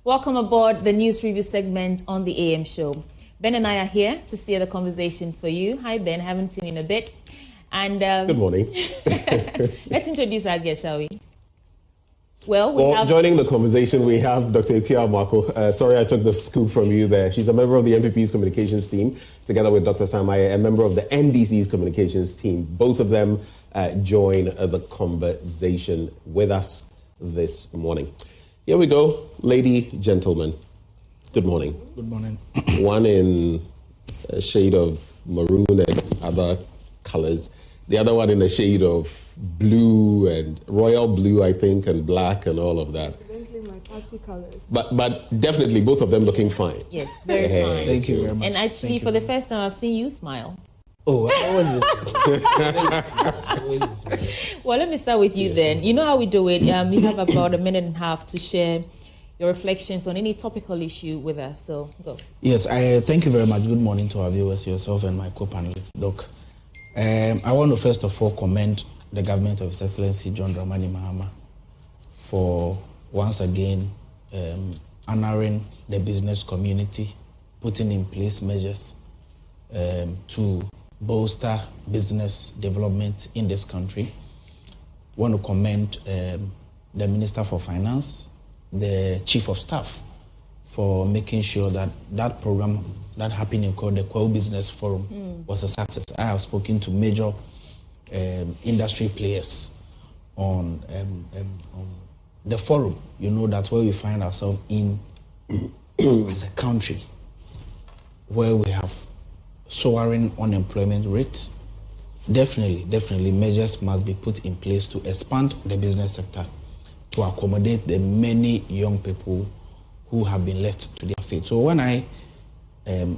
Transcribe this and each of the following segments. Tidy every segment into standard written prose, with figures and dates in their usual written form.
Welcome aboard the news review segment on the AM show. Ben and I are here to steer the conversations for you. Hi Ben, haven't seen you in a bit. And good morning. Let's introduce our guest, shall we? Well, joining the conversation, we have Dr. Amoako. Sorry I took the scoop from you there. She's a member of the MPP's communications team, together with Dr. Samaye, a member of the NDC's communications team. Both of them join the conversation with us this morning. Here we go, lady, gentlemen. Good morning. Good morning. One in a shade of maroon and other colors. The other one in a shade of blue and royal blue, I think, and black and all of that. Incidentally, my party colors. But definitely both of them looking fine. Yes, very fine. Thank you very much. And actually, for the first time, I've seen you smile. Oh, always Well, let me start with you then. You know how we do it. We have about a minute and a half to share your reflections on any topical issue with us. So, go. Yes, I thank you very much. Good morning to our viewers, yourself and my co-panelists, Doc. I want to first of all commend the government of His Excellency John Dramani Mahama for once again honoring the business community, putting in place measures to bolster business development in this country. I want to commend the Minister for Finance, the Chief of Staff, for making sure that that program that happened called the Kwao Business Forum was a success. I have spoken to major industry players on the forum. You know, that's where we find ourselves in as a country, where we have soaring unemployment rates. Definitely measures must be put in place to expand the business sector to accommodate the many young people who have been left to their fate. So when I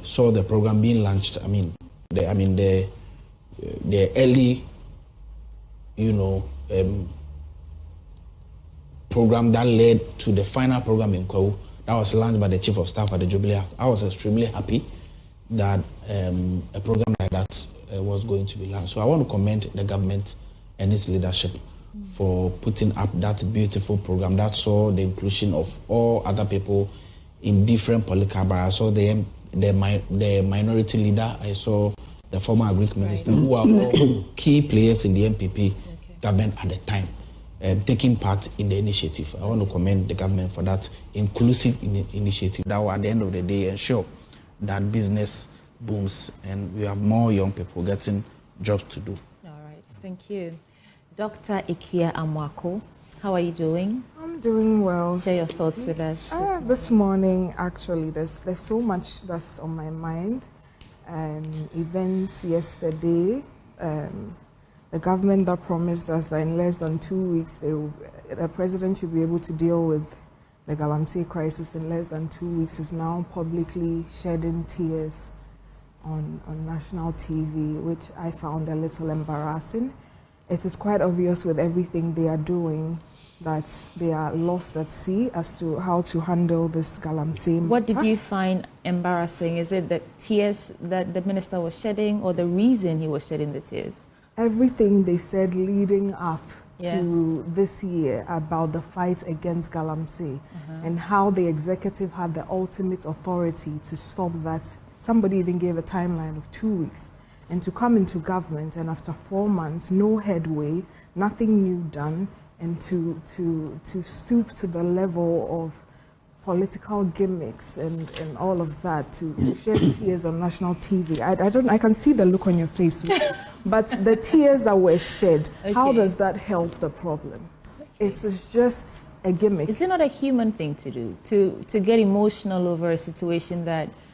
saw the program being launched, the early, program that led to the final program in Kwao that was launched by the Chief of Staff at the Jubilee House, I was extremely happy that a program like that was going to be launched. So I want to commend the government and its leadership for putting up that beautiful program that saw the inclusion of all other people in different political barriers. I saw the minority leader, I saw the former agri minister, who are all key players in the MPP government at the time, taking part in the initiative. I want to commend the government for that inclusive initiative that will, at the end of the day, ensure that business booms and we have more young people getting jobs to do. All right, thank you. Dr. Amoako, how are you doing? I'm doing well. Share your thoughts with us. This morning, actually, there's so much that's on my mind. Events yesterday, the government that promised us that in less than 2 weeks, the president should be able to deal with the galamsey crisis in less than 2 weeks, is now publicly shedding tears on national TV, which I found a little embarrassing. It is quite obvious with everything they are doing that they are lost at sea as to how to handle this galamsey. What did you find embarrassing? Is it the tears that the minister was shedding, or the reason he was shedding the tears? Everything they said leading up to this year about the fight against galamsey and how the executive had the ultimate authority to stop that. Somebody even gave a timeline of 2 weeks. And to come into government and after 4 months, no headway, nothing new done, and to stoop to the level of political gimmicks and all of that, to shed tears on national TV. I can see the look on your face, but the tears that were shed, how does that help the problem? It's just a gimmick. Is it not a human thing to do, to get emotional over a situation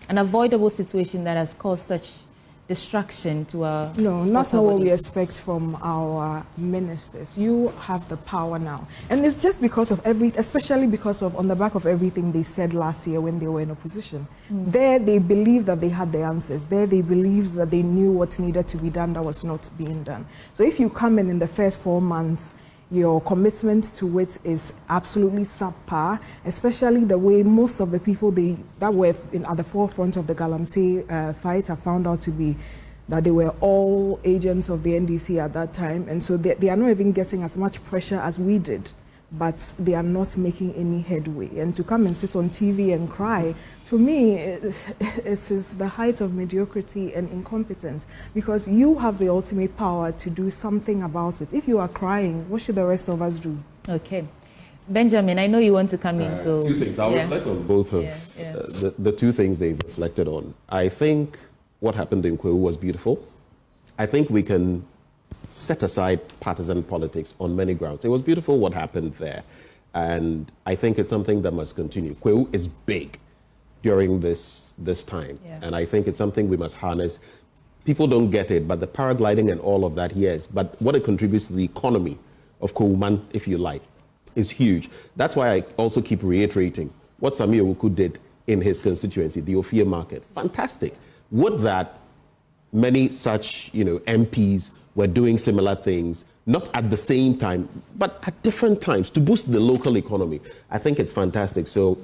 an avoidable situation that has caused such destruction to our... No, not what we expect from our ministers. You have the power now. And it's just because of especially because of, on the back of everything they said last year when they were in opposition. There, they believed that they had the answers. There, they believed that they knew what needed to be done that was not being done. So if you come in the first 4 months, your commitment to it is absolutely subpar, especially the way most of the people that were at the forefront of the galamsey fight have found out to be that they were all agents of the NDC at that time. And so they are not even getting as much pressure as we did but they are not making any headway. And to come and sit on TV and cry, to me, it is the height of mediocrity and incompetence, because you have the ultimate power to do something about it. If you are crying, what should the rest of us do? Okay. Benjamin, I know you want to come in, so... Two things. I'll reflect on both of the two things they've reflected on. I think what happened in Kwewu was beautiful. I think we can set aside partisan politics on many grounds. It was beautiful what happened there. And I think it's something that must continue. Kwewu is big during this time. Yeah. And I think it's something we must harness. People don't get it, but the paragliding and all of that, yes. But what it contributes to the economy of Kwewuman, if you like, is huge. That's why I also keep reiterating what Sami Awoku did in his constituency, the Ophir market. Fantastic. Would that many such, MPs were doing similar things, not at the same time, but at different times to boost the local economy. I think it's fantastic. So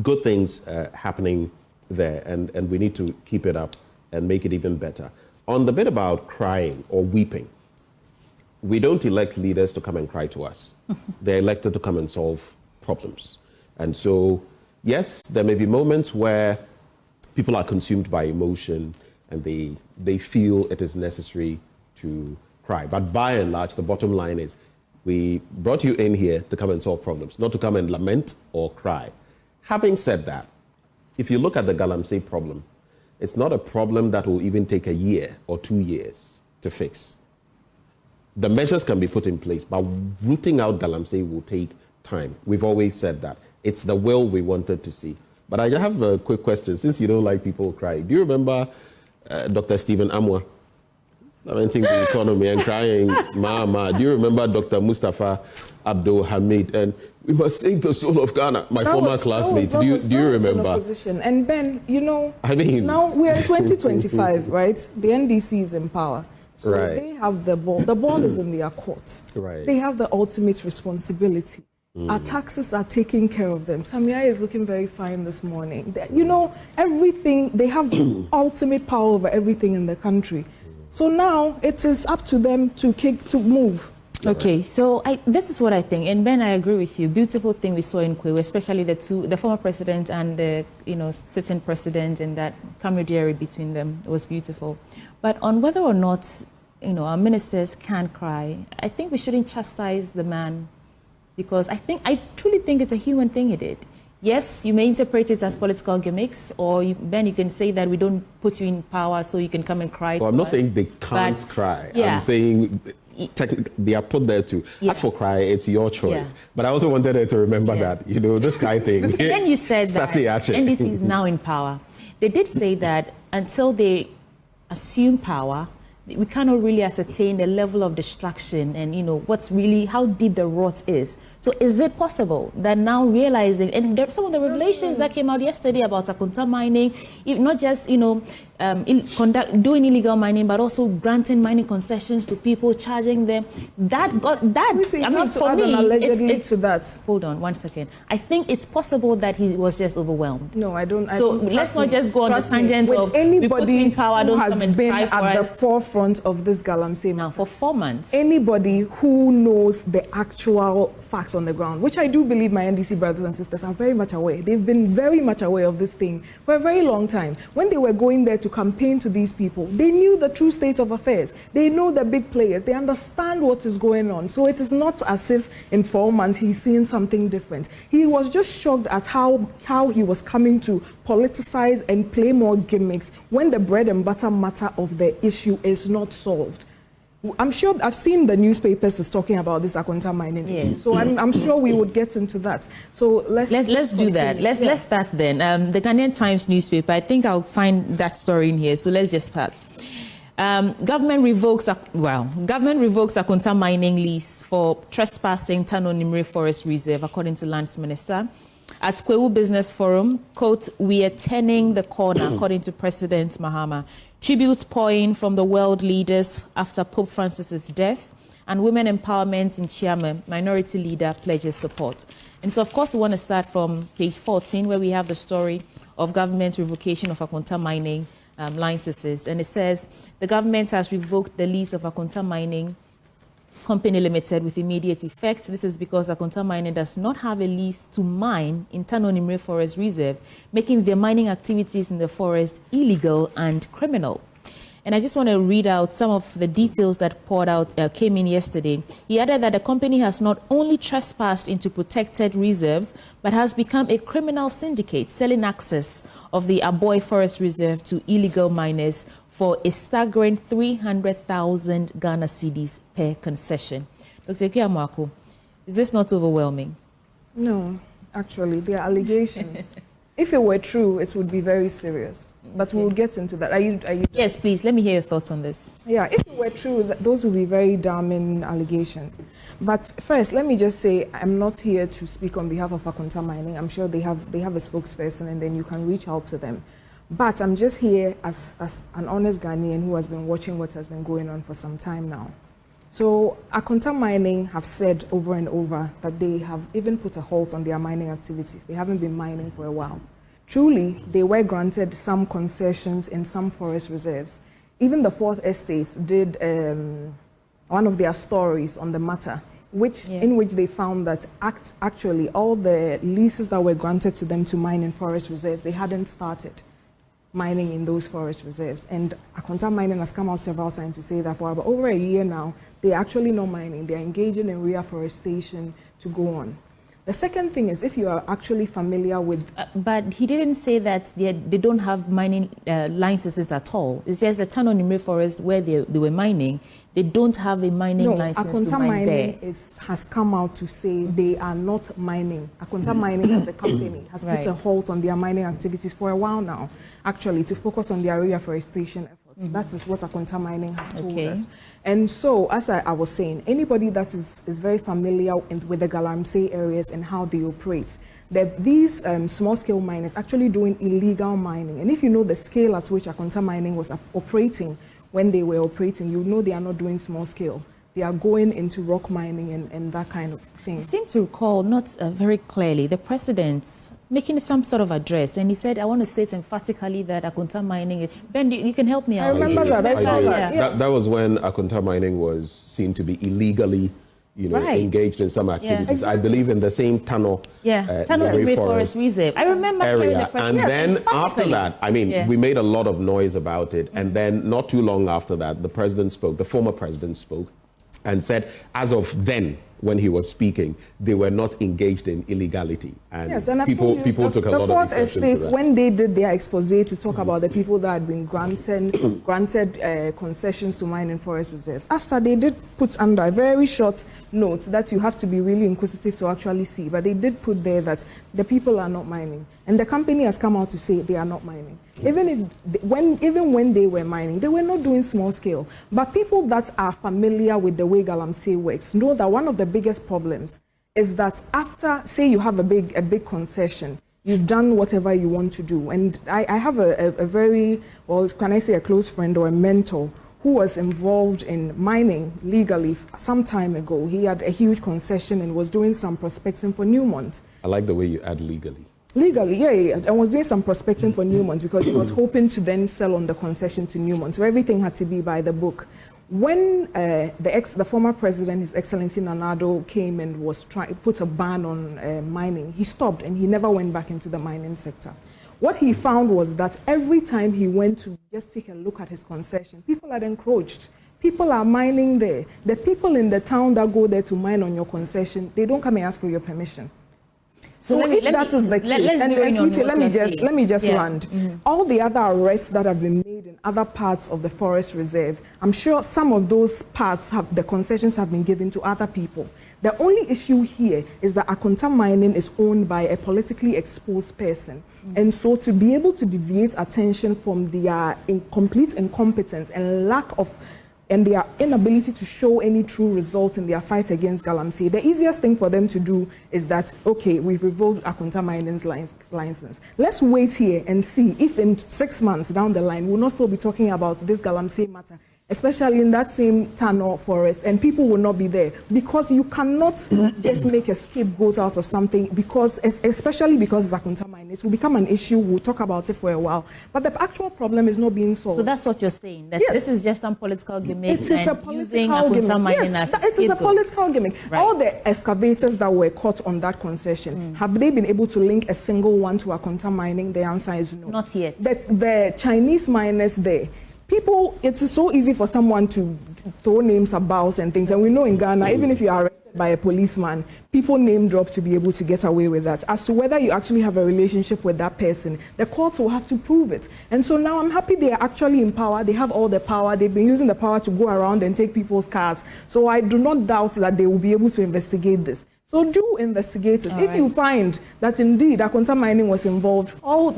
good things happening there, and we need to keep it up and make it even better. On the bit about crying or weeping, we don't elect leaders to come and cry to us. They're elected to come and solve problems. And so, yes, there may be moments where people are consumed by emotion and they feel it is necessary to cry. But by and large, the bottom line is we brought you in here to come and solve problems, not to come and lament or cry. Having said that, if you look at the galamsey problem, it's not a problem that will even take a year or 2 years to fix. The measures can be put in place, but rooting out galamsey will take time. We've always said that. It's the will we wanted to see. But I have a quick question. Since you don't like people crying, do you remember Dr. Stephen Amwa lamenting the economy and crying, Mama? Do you remember Dr. Mustafa Abdul Hamid and we must save the soul of Ghana? My former classmate. Do you remember? And Ben, I mean, now we're in 2025, right? The NDC is in power. So they have the ball. The ball is in their court. Right. They have the ultimate responsibility. Our taxes are taking care of them. Samia is looking very fine this morning. Everything, they have ultimate power over everything in the country. So now it is up to them to move. Okay, so this is what I think, and Ben, I agree with you. Beautiful thing we saw in Kwewu, especially the former president and the sitting president, and that camaraderie between them was beautiful. But on whether or not our ministers can cry, I think we shouldn't chastise the man, because I truly think it's a human thing he did. Yes, you may interpret it as political gimmicks, or Ben, you can say that we don't put you in power so you can come and cry. Well, I'm not saying they can't cry. Yeah. I'm saying they are put there too. Yeah. As for cry, it's your choice. Yeah. But I also wanted her to remember that, this guy thing. Then you said that NDC is now in power. They did say that until they assume power, we cannot really ascertain the level of destruction and how deep the rot is. So is it possible that now realizing, and some of the revelations that came out yesterday about Akonta Mining, not just doing illegal mining, but also granting mining concessions to people, charging them, for me, it's that. Hold on 1 second. I think it's possible that he was just overwhelmed. No, I don't. So let's not just go on the tangent of anybody in power, who don't has come and been cry for at the us. forefront of this galamsey now for 4 months. Anybody who knows the actual facts on the ground, which I do believe my NDC brothers and sisters are very much aware. They've been very much aware of this thing for a very long time. When they were going there to campaign to these people, they knew the true state of affairs. They know the big players. They understand what is going on. So it is not as if in 4 months he's seeing something different. He was just shocked at how he was coming to politicize and play more gimmicks when the bread and butter matter of the issue is not solved. I'm sure I've seen the newspapers is talking about this Akonta Mining. Yes. So I'm sure we would get into that. So let's do that. Let's start then. The Ghanaian Times newspaper, I think I'll find that story in here. So let's just start. Government revokes Akonta Mining lease for trespassing Tano Nimre Forest Reserve, according to Lands Minister. At Kwewu Business Forum, quote, "We are turning the corner," according to President Mahama. Tributes pouring from the world leaders after Pope Francis's death, and women empowerment in Chiame, minority leader pledges support. And so, of course, we want to start from page 14, where we have the story of government's revocation of Akonta Mining licenses. And it says, the government has revoked the lease of Akonta Mining Company Limited with immediate effect. This is because Akonta Mining does not have a lease to mine in Tanonimre Forest Reserve, making their mining activities in the forest illegal and criminal. And I just want to read out some of the details that came in yesterday. He added that the company has not only trespassed into protected reserves, but has become a criminal syndicate, selling access of the Aboy Forest Reserve to illegal miners for a staggering 300,000 Ghana cedis per concession. Dr. Amoako, is this not overwhelming? No, actually, they are allegations. If it were true, it would be very serious. But we'll get into that. Are you Yes, please. Let me hear your thoughts on this. Yeah, if it were true, those would be very damning allegations. But first, let me just say, I'm not here to speak on behalf of Akonta Mining. I'm sure they have a spokesperson, and then you can reach out to them. But I'm just here as an honest Ghanaian who has been watching what has been going on for some time now. So Akonta Mining have said over and over that they have even put a halt on their mining activities. They haven't been mining for a while. Truly, they were granted some concessions in some forest reserves. Even the Fourth Estate did one of their stories on the matter, in which they found that actually all the leases that were granted to them to mine in forest reserves, they hadn't started mining in those forest reserves. And Akonta Mining has come out several times to say that for about over a year now, they're actually not mining. They're engaging in reforestation to go on. The second thing is, if you are actually familiar with... but he didn't say that they don't have mining licenses at all. It's just the Tanonimre Forest where they were mining. They don't have a mining license to mine there. Akonta Mining has come out to say they are not mining. Akonta Mining as a company has put a halt on their mining activities for a while now, actually, to focus on their reforestation efforts. That is what Akonta Mining has told us. And so, as I was saying, anybody that is very familiar with the galamsey areas and how they operate, these small-scale miners actually doing illegal mining. And if you know the scale at which Akonta Mining was operating when they were operating, you know they are not doing small-scale. They are going into rock mining and that kind of thing. I seem to recall, not very clearly, the president making some sort of address, and he said, I want to state emphatically that Akonta Mining... Ben, you can help me out. I remember that. I saw that. Yeah. That was when Akonta Mining was seen to be illegally engaged in some activities. I believe in the same tunnel. Tanonimre Forest Reserve. I remember area. The and then after that, I mean, we made a lot of noise about it. And then not too long after that, the president spoke, the former president spoke, and said, as of then, when he was speaking, they were not engaged in illegality. And people took a lot of exception to that. When they did their expose to talk about the people that had been granted concessions to mine in forest reserves, after they did put under a very short note that you have to be really inquisitive to actually see, but they did put there that the people are not mining. And the company has come out to say they are not mining. Even when they were mining, they were not doing small scale. But people that are familiar with the way galamsey works know that one of the biggest problems is that after, say you have a big concession, you've done whatever you want to do. And I have a very, well, can I say a close friend or a mentor who was involved in mining legally some time ago. He had a huge concession and was doing some prospecting for Newmont. I like the way you add legally. Legally, yeah. And was doing some prospecting for Newmont because he was hoping to then sell on the concession to Newmont. So everything had to be by the book. When the former president, His Excellency Nanado, came and was put a ban on mining, he stopped and he never went back into the mining sector. What he found was that every time he went to just take a look at his concession, people had encroached. People are mining there. The people in the town that go there to mine on your concession, they don't come and ask for your permission. So if that is the case, and sweetie, let me just land. All the other arrests that have been made in other parts of the forest reserve, I'm sure some of those parts the concessions have been given to other people. The only issue here is that Akonta Mining is owned by a politically exposed person. And so to be able to deviate attention from their complete incompetence and and their inability to show any true results in their fight against galamsey, the easiest thing for them to do is that, okay, we've revoked Akonta Mining's license. Let's wait here and see if in 6 months down the line, we'll not still be talking about this galamsey matter especially in that same Tano forest, and people will not be there because you cannot just make a scapegoat out of something because, especially because it's Akonta Mining, it will become an issue. We'll talk about it for a while, but the actual problem is not being solved. So that's what you're saying, that this is just some political gimmick. It is a political gimmick. Yes, it is a political gimmick. Right. All the excavators that were caught on that concession, have they been able to link a single one to Akonta Mining? The answer is no. Not yet. The Chinese miners there, people, it's so easy for someone to throw names about and things. And we know in Ghana, even if you are arrested by a policeman, people name drop to be able to get away with that. As to whether you actually have a relationship with that person, the courts will have to prove it. And so now I'm happy they are actually in power. They have all the power. They've been using the power to go around and take people's cars. So I do not doubt that they will be able to investigate this. So do investigate it. If you find that indeed Akonta Mining was involved, all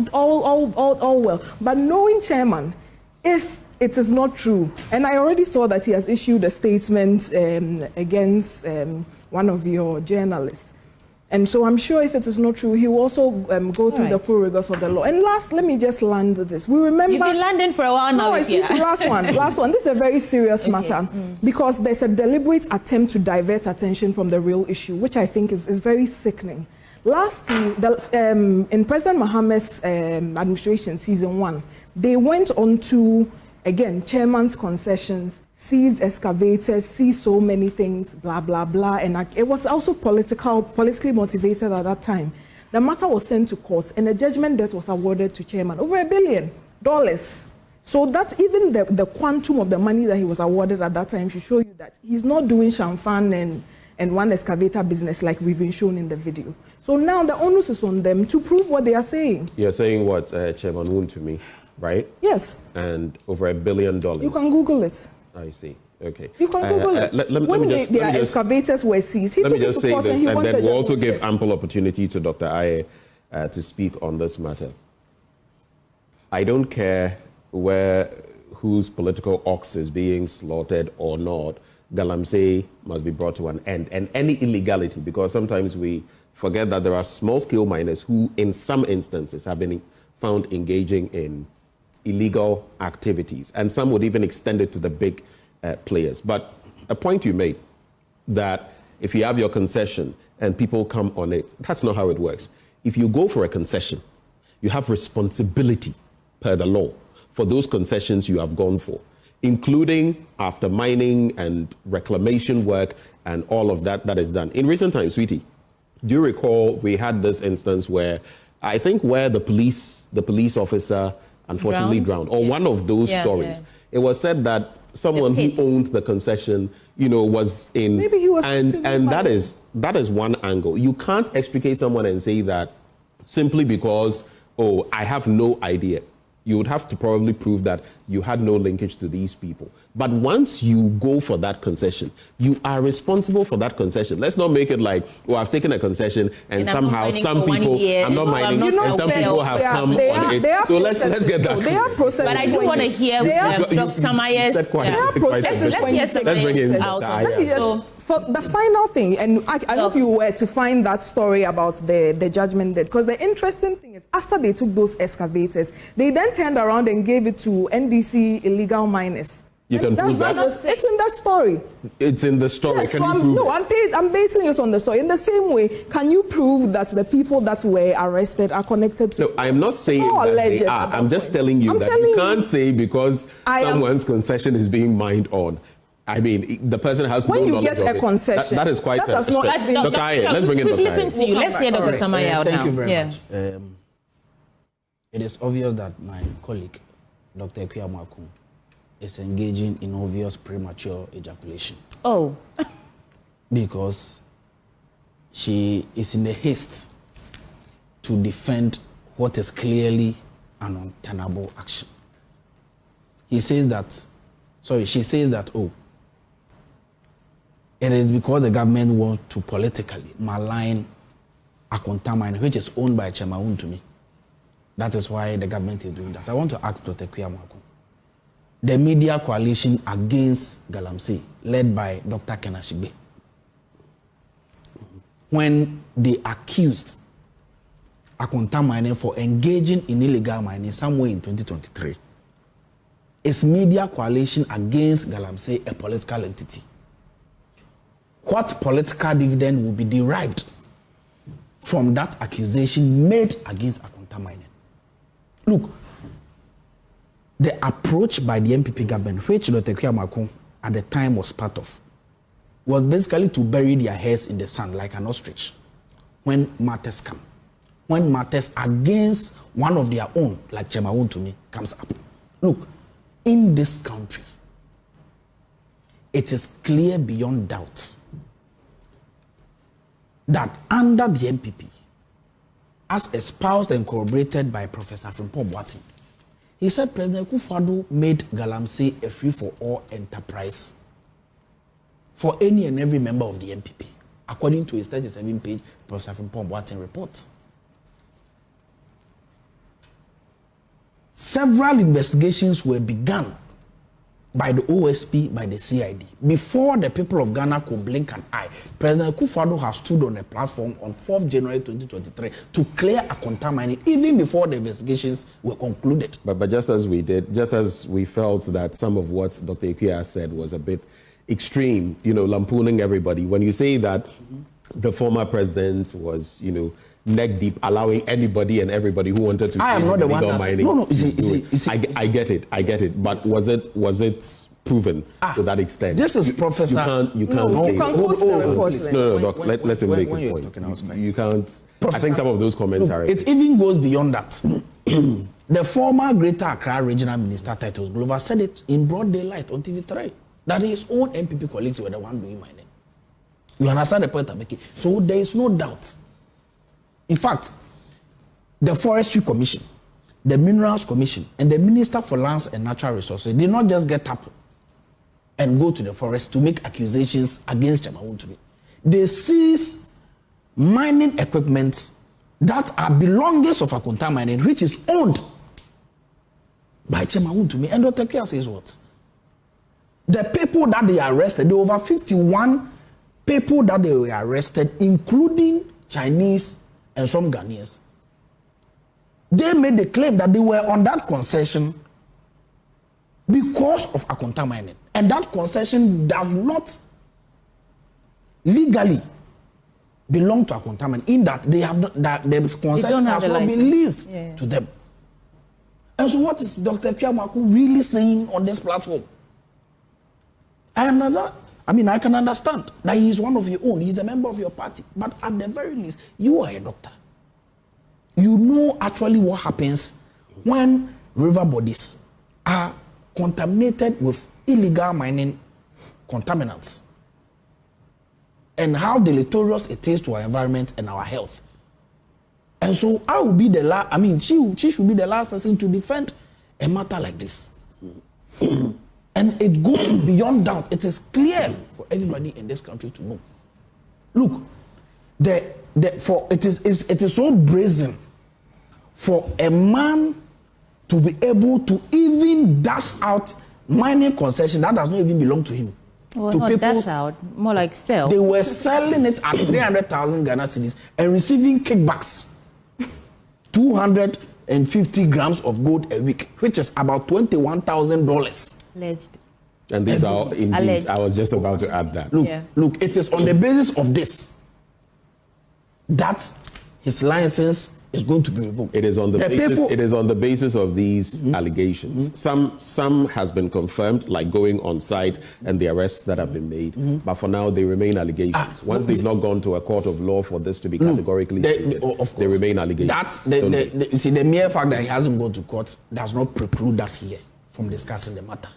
well. But knowing chairman, if it is not true, and I already saw that he has issued a statement against one of your journalists, and so I'm sure if it is not true, he will also go through the full rigors of the law. And last, let me just land this. We remember you've been landing for a while now. No, it's the last one. Last one. This is a very serious matter because there's a deliberate attempt to divert attention from the real issue, which I think is very sickening. Last year, in President Mohammed's administration, season 1, they went on to, again, chairman's concessions, seized excavators, seized so many things, blah, blah, blah. And it was also politically motivated at that time. The matter was sent to court, and a judgment debt was awarded to chairman, over $1 billion. So that even the quantum of the money that he was awarded at that time should show you that he's not doing champagne and one excavator business like we've been shown in the video. So now the onus is on them to prove what they are saying. You're saying what, Chairman Woon to me, right? Yes. And over $1 billion. You can Google it. I see. Okay. You can Google it. When their excavators were seized, he let took me it just to say court and this, he and wanted then we'll also judgment. give ample opportunity to Dr. Aye to speak on this matter. I don't care whose political ox is being slaughtered or not. Galamsey must be brought to an end, and any illegality, because sometimes we forget that there are small-scale miners who, in some instances, have been found engaging in illegal activities, and some would even extend it to the big players. But a point you made, that if you have your concession and people come on it, that's not how it works. If you go for a concession, you have responsibility per the law for those concessions you have gone for, including after mining and reclamation work and all of that is done. In recent times, sweetie, do you recall we had this instance where I think where the police officer unfortunately drowned, or one of those stories. It was said that someone who owned the concession, was in, maybe he was, and that is one angle. You can't extricate someone and say that simply because, I have no idea. You would have to probably prove that you had no linkage to these people. But once you go for that concession, you are responsible for that concession. Let's not make it like, I've taken a concession and somehow some people, I'm not mining, and some people have come on it. So let's get that. They are processes. But I do want to hear Dr. Myers. Let's bring in out. For the final thing, and I hope you were to find that story about the judgment debt, because the interesting thing is after they took those excavators, they then turned around and gave it to NDC illegal miners. You can prove that? It's in that story. It's in the story. Yes, can you prove it? I'm basing it on the story. In the same way, can you prove that the people that were arrested are connected to... No, I'm not saying that they are. I'm just telling you that you can't say because someone's concession is being mined on. I mean, the person has no knowledge of it. When you get a concession... That is quite... That does not... Dr. Aye, let's bring in Dr. Aye. We've listened to you. Let's hear Dr. Samaya out now. Thank you very much. It is obvious that my colleague, Dr. Amoako, is engaging in obvious premature ejaculation. Oh. Because she is in a haste to defend what is clearly an untenable action. She says that, it is because the government wants to politically malign Akonta Mining, which is owned by Chairman Woon to me. That is why the government is doing that. I want to ask Dr. Amoako. The media coalition against galamsey, led by Dr. Kenashigbe, when they accused Akonta Mining for engaging in illegal mining somewhere in 2023, is media coalition against galamsey a political entity? What political dividend will be derived from that accusation made against Akonta Mining? Look, the approach by the MPP government, which Dr. Amoako at the time was part of, was basically to bury their heads in the sand like an ostrich when matters come. When matters against one of their own, like Chemawuntumi, comes up. Look, in this country, it is clear beyond doubt that under the MPP, as espoused and corroborated by Professor Frimpong Boateng, he said President Akufo-Addo made galamsey a free-for-all enterprise for any and every member of the MPP, according to his 37-page Professor Frimpong Boateng report. Several investigations were begun by the OSP, by the CID. Before the people of Ghana could blink an eye, President Akufo-Addo has stood on a platform on 4th January 2023 to clear Akonta Mining, even before the investigations were concluded. But just as we did, just as we felt that some of what Dr. Ikuya said was a bit extreme, lampooning everybody, when you say that the former president was, neck deep, allowing anybody and everybody who wanted to. I am not the one that's mining. No, I get it. But was it proven to that extent? This is Professor. You can't say. No, Doc. Let him make his point. You can't. Professor, I think some of those comments are. It even goes beyond that. The former Greater Accra Regional Minister Titus Glover said it in broad daylight on TV3 that his own MPP colleagues were the one doing mining. You understand the point I'm making? So there is no doubt. In fact, the Forestry Commission, the Minerals Commission, and the Minister for Lands and Natural Resources did not just get up and go to the forest to make accusations against Chemawuntumi. They seized mining equipment that are belongings of Akonta Mining, which is owned by Chemawuntumi. And Dr. Kia says what? The people that they arrested, there were over 51 people that they were arrested, including Chinese and some Ghanaians. They made the claim that they were on that concession because of Akonta Mining. And that concession does not legally belong to Akonta Mining, in that they have not, that the concession has not been leased to them. And so what is Dr. Amoako really saying on this platform? I can understand that he is one of your own, he's a member of your party, but at the very least, you are a doctor. You know actually what happens when river bodies are contaminated with illegal mining contaminants and how deleterious it is to our environment and our health. And so I will be the last, she should be the last person to defend a matter like this. And it goes beyond doubt. It is clear for everybody in this country to know. Look, it is so brazen for a man to be able to even dash out mining concession that does not even belong to him. Well, to not people, dash out, more like sell. They were selling it at 300,000 Ghana cedis and receiving kickbacks. 250 grams of gold a week, which is about $21,000. Alleged. And these are indeed, alleged. I was just about to add that. Look, it is on the basis of this that his license is going to be revoked. It is on the basis of these allegations. Some has been confirmed, like going on site and the arrests that have been made. But for now, they remain allegations. Once they've not gone to a court of law for this to be categorically stated, they remain allegations. The mere fact that he hasn't gone to court does not preclude us here from discussing the matter.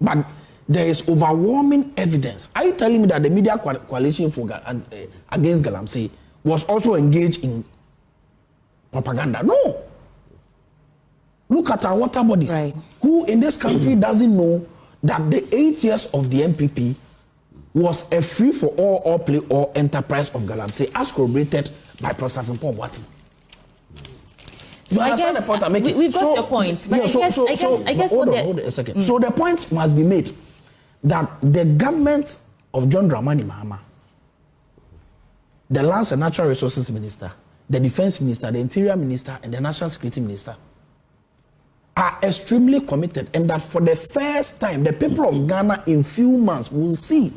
But there is overwhelming evidence. Are you telling me that the media coalition against galamsey was also engaged in propaganda? No. Look at our water bodies. Right. Who in this country doesn't know that the 8 years of the MPP was a free-for-all, all-play-all enterprise of galamsey, as corroborated by Professor Frimpong Boateng? So I guess we've got your point. But I guess hold on a second. So the point must be made that the government of John Dramani Mahama, the Lands and Natural Resources Minister, the Defense Minister, the Interior Minister, and the National Security Minister are extremely committed, and that for the first time, the people of Ghana in few months will see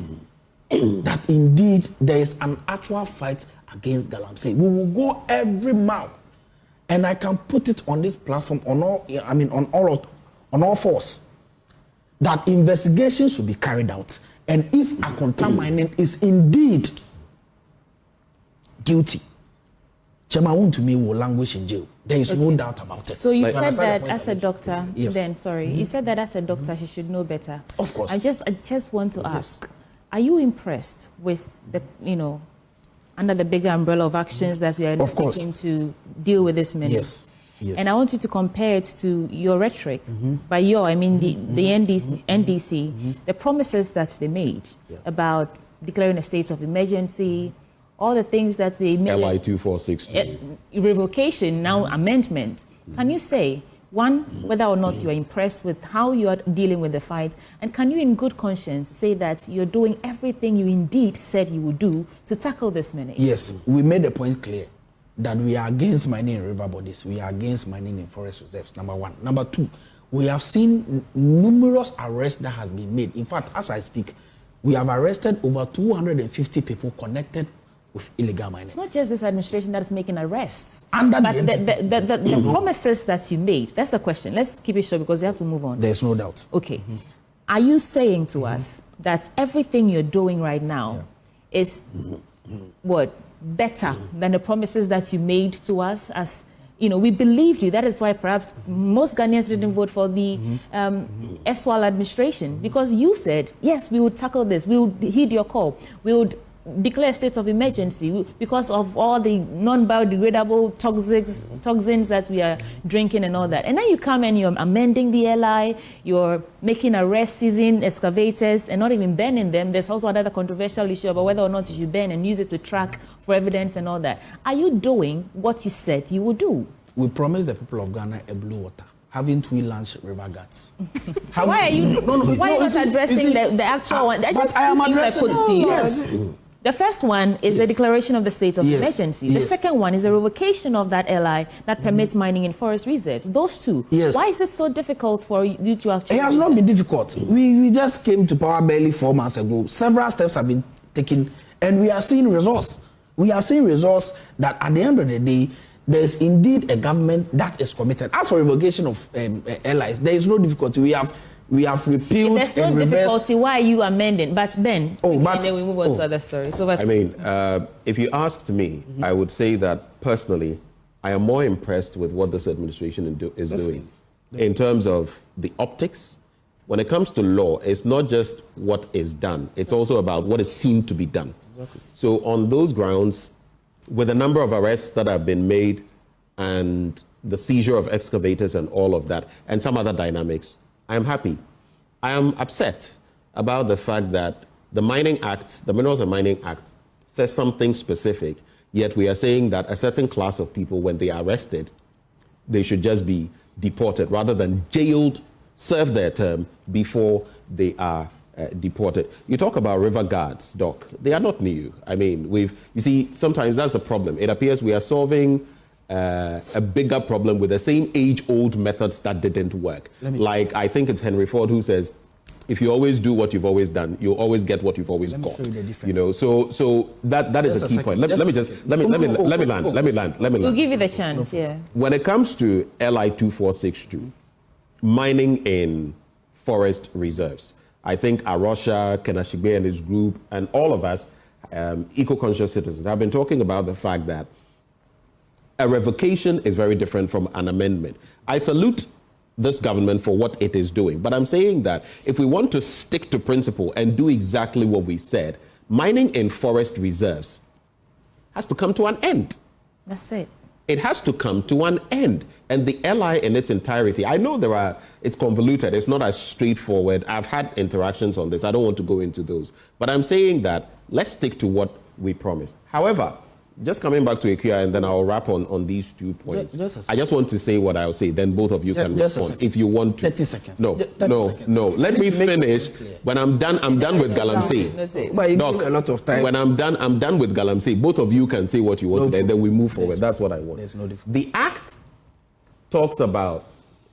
that indeed there is an actual fight against galamsey. We will go every mile, and I can put it on this platform on all fours, that investigations should be carried out, and if Akonta Mining is indeed guilty, Chema to me will languish in jail. There is no doubt about it. So you said that as a doctor, yes. You said that as a doctor, she should know better. Of course. I just want to ask, are you impressed with the, under the bigger umbrella of actions that we are taking to deal with this minute? Yes. Yes. And I want you to compare it to your rhetoric. By I mean the NDC, the promises that they made about declaring a state of emergency, all the things that they made. LI 2462. Revocation, now amendment. Can you say, one, whether or not you are impressed with how you are dealing with the fight, and can you in good conscience say that you're doing everything you indeed said you would do to tackle this menace? Yes, we made the point clear that we are against mining in river bodies, we are against mining in forest reserves, number one. Number two, we have seen numerous arrests that has been made. In fact, as I speak, we have arrested over 250 people connected with illegal mining. It's not just this administration that is making arrests. But the promises that you made, that's the question. Let's keep it short because we have to move on. There's no doubt. Okay. Are you saying to us that everything you're doing right now is better than the promises that you made to us? As we believed you. That is why perhaps most Ghanaians didn't vote for the Eswal administration, because you said, yes, we would tackle this, we would heed your call, we would declare a state of emergency because of all the non-biodegradable toxins that we are drinking and all that. And then you come and you're amending the LI, you're making arrests, seizing excavators and not even burning them. There's also another controversial issue about whether or not you should burn and use it to track for evidence and all that. Are you doing what you said you would do? We promised the people of Ghana a blue water. Haven't we launched river guards? Why are you not addressing the actual one? But I am addressing to you. Yes. The first one is the declaration of the state of emergency. The second one is a revocation of that LI that permits mining in forest reserves. Those two. Yes. Why is it so difficult for you to actually? It has not been difficult. We just came to power barely 4 months ago. Several steps have been taken, and we are seeing results. We are seeing results that at the end of the day, there is indeed a government that is committed. As for revocation of LIs, there is no difficulty. We have repealed There's no difficulty. Why are you amending? But Ben, and then we move on to other stories. So if you asked me, I would say that personally, I am more impressed with what this administration is doing in terms of the optics. When it comes to law, it's not just what is done. It's also about what is seen to be done. Exactly. So on those grounds, with the number of arrests that have been made and the seizure of excavators and all of that, and some other dynamics, I am happy. I am upset about the fact that the Mining Act, the Minerals and Mining Act, says something specific, yet we are saying that a certain class of people, when they are arrested, they should just be deported rather than jailed, serve their term before they are deported. You talk about river guards, Doc. They are not new. I mean, you see, sometimes that's the problem. It appears we are solving a bigger problem with the same age-old methods that didn't work. Like, I think it's Henry Ford who says, if you always do what you've always done, you'll always get what you've always got. So that is a key point. Let me land. We'll give you the chance, When it comes to LI 2462, mining in forest reserves, I think Arosha, Kenashigbe and his group, and all of us, eco-conscious citizens, have been talking about the fact that a revocation is very different from an amendment. I salute this government for what it is doing, but I'm saying that if we want to stick to principle and do exactly what we said, mining in forest reserves has to come to an end. That's it. It has to come to an end. And the LI in its entirety, I know it's convoluted, it's not as straightforward. I've had interactions on this, I don't want to go into those. But I'm saying that let's stick to what we promised. However, just coming back to Ikea, and then I'll wrap on these 2 points. I just want to say what I'll say, then both of you can respond if you want to. 30 seconds. No. Let me finish. When I'm done with galamsey. Doc, a lot of time. When I'm done with galamsey. Both of you can say what you want, and then we move forward. That's what I want. There's no difference. The Act talks about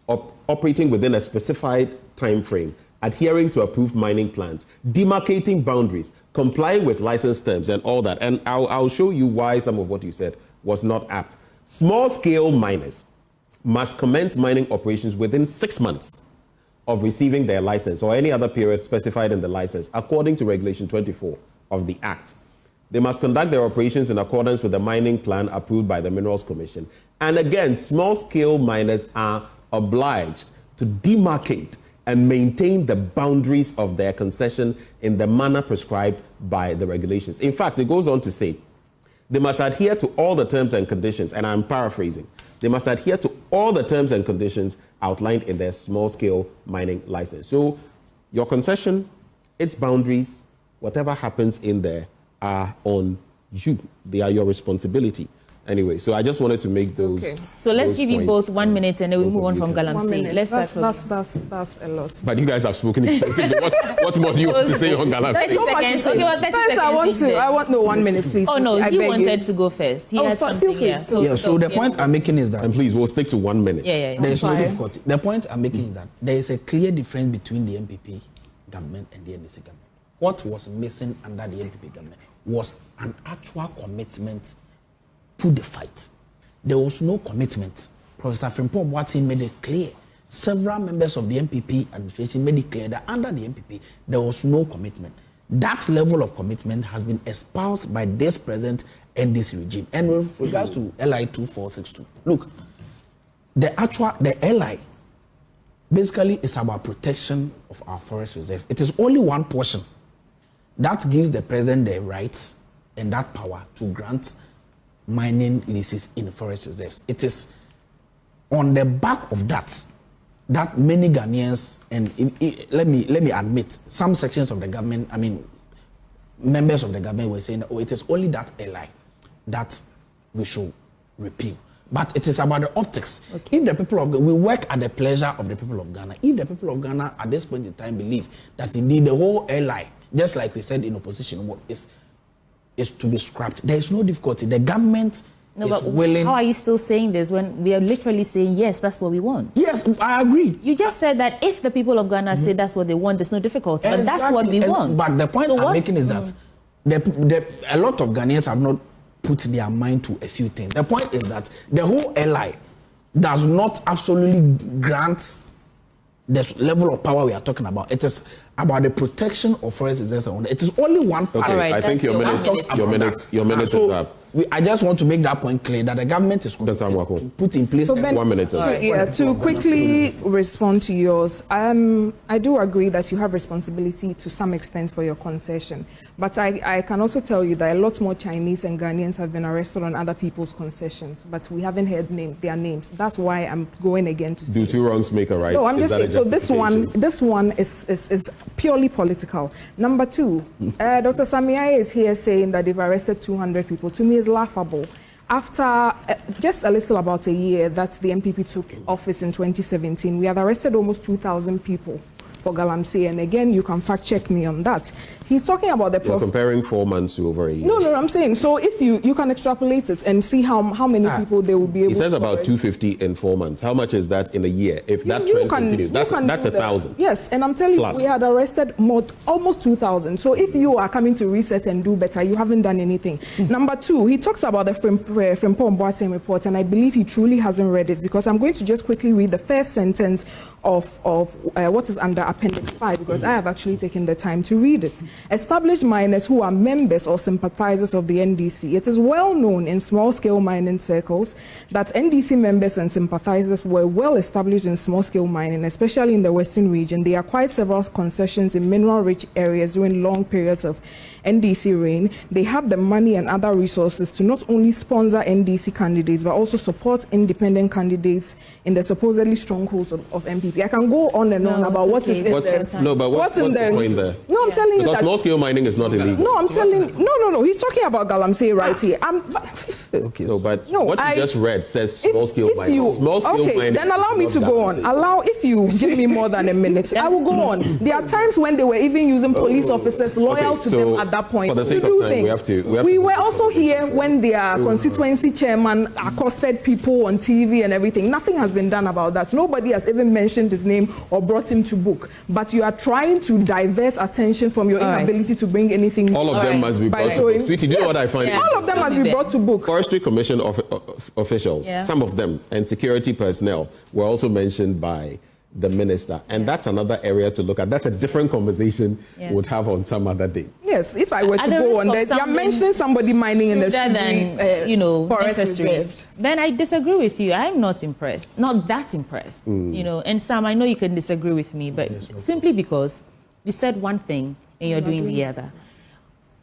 operating within a specified time frame, adhering to approved mining plans, demarcating boundaries, complying with license terms and all that. And I'll show you why some of what you said was not apt. Small-scale miners must commence mining operations within 6 months of receiving their license or any other period specified in the license, according to Regulation 24 of the Act. They must conduct their operations in accordance with the mining plan approved by the Minerals Commission. And again, small-scale miners are obliged to demarcate and maintain the boundaries of their concession in the manner prescribed by the regulations. In fact, it goes on to say, they must adhere to all the terms and conditions, and I'm paraphrasing, they must adhere to all the terms and conditions outlined in their small-scale mining license. So your concession, its boundaries, whatever happens in there are on you. They are your responsibility. Anyway, so I just wanted to make those. Okay. So let's give you both 1 minute and then we move on from galamsey. Let's that's a lot. But you guys have spoken extensively. What more do you want to say on galamsey? 30 seconds. Okay, well, 30 seconds. I want no 1 minute, please. Oh no, he wanted to go first. He has something here. So the point I'm making is that. And please, we'll stick to 1 minute. Yeah. There is no difficulty. The point I'm making is that there is a clear difference between the MPP government and the NDC government. What was missing under the MPP government was an actual commitment to the fight. There was no commitment. Professor Frimpong Boateng made it clear. Several members of the MPP administration made it clear that under the MPP, there was no commitment. That level of commitment has been espoused by this present NDC regime. And with regards to LI 2462, look, the LI basically is about protection of our forest reserves. It is only one portion that gives the president the rights and that power to grant mining leases in forest reserves. It is on the back of that many Ghanaians, and let me admit, some sections of the government, members of the government were saying, it is only that LI that we should repeal. But it is about the optics. Okay. If the people of Ghana, we work at the pleasure of the people of Ghana. If the people of Ghana at this point in time believe that indeed the whole LI, just like we said in opposition, is to be scrapped, there is no difficulty. The government is willing. How are you still saying this when we are literally saying, yes, that's what we want? Yes, I agree. You just said that if the people of Ghana say that's what they want, there's no difficulty. Exactly. But that's what we want. But the point I'm making is that a lot of Ghanaians have not put their mind to a few things. The point is that the whole LI does not absolutely grant the level of power we are talking about. It is about the protection of forest reserves. It is only one part. Okay, I think your minute is up. I just want to make that point clear that the government is Dr. Amoako, to put in place 1 minute. To quickly respond to yours, I do agree that you have responsibility to some extent for your concession. But I can also tell you that a lot more Chinese and Ghanaians have been arrested on other people's concessions, but we haven't heard their names. That's why I'm going again to say. Do two wrongs make a right? No, I'm just saying. So this one is purely political. Number two, Dr. Samiaye is here saying that they've arrested 200 people. To me, it's laughable. After just a little about a year that the MPP took office in 2017, we had arrested almost 2,000 people for galamsey. And again, you can fact check me on that. He's talking about the... You're comparing 4 months to over a year. No, I'm saying, so if you can extrapolate it and see how many people they will be able to... He says about 250 in 4 months. How much is that in a year? If that trend continues, that's 1,000. Yes, and I'm telling you, we had arrested almost 2,000. So if you are coming to reset and do better, you haven't done anything. Number two, he talks about the Frimpong Boateng report, and I believe he truly hasn't read it, because I'm going to just quickly read the first sentence of what is under Appendix 5, because I have actually taken the time to read it. Established miners who are members or sympathizers of the NDC. It is well known in small-scale mining circles that NDC members and sympathizers were well established in small-scale mining, especially in the Western region. They acquired several concessions in mineral-rich areas during long periods of NDC reign. They have the money and other resources to not only sponsor NDC candidates, but also support independent candidates in the supposedly strongholds of MPP. I can go on and on about what is in there? No, but what's the point there? No, I'm telling you because that small-scale mining is not illegal. No, I'm telling. No. He's talking about galamsey right here. Okay. No, but what you just read says small-scale mining. Small-scale okay, mining. then allow me to go on. If you give me more than a minute, I will go on. There are times when they were even using police officers loyal to them at that point for the to sake do of time, things. We were also here when their constituency chairman accosted people on TV and everything. Nothing has been done about that. Nobody has even mentioned his name or brought him to book. But you are trying to divert attention from your inability to bring anything. All of them must be brought to book. Sweetie, do you know what I find? All of them must be brought to book. Forestry Commission officials, some of them, and security personnel were also mentioned by the minister. And that's another area to look at. That's a different conversation we'd have on some other day. Yes, if I were to go on there, you're mentioning somebody mining in the street, necessary. Then I disagree with you. I'm not impressed. Not that impressed. And Sam, I know you can disagree with me, but simply because you said one thing and you're doing the other.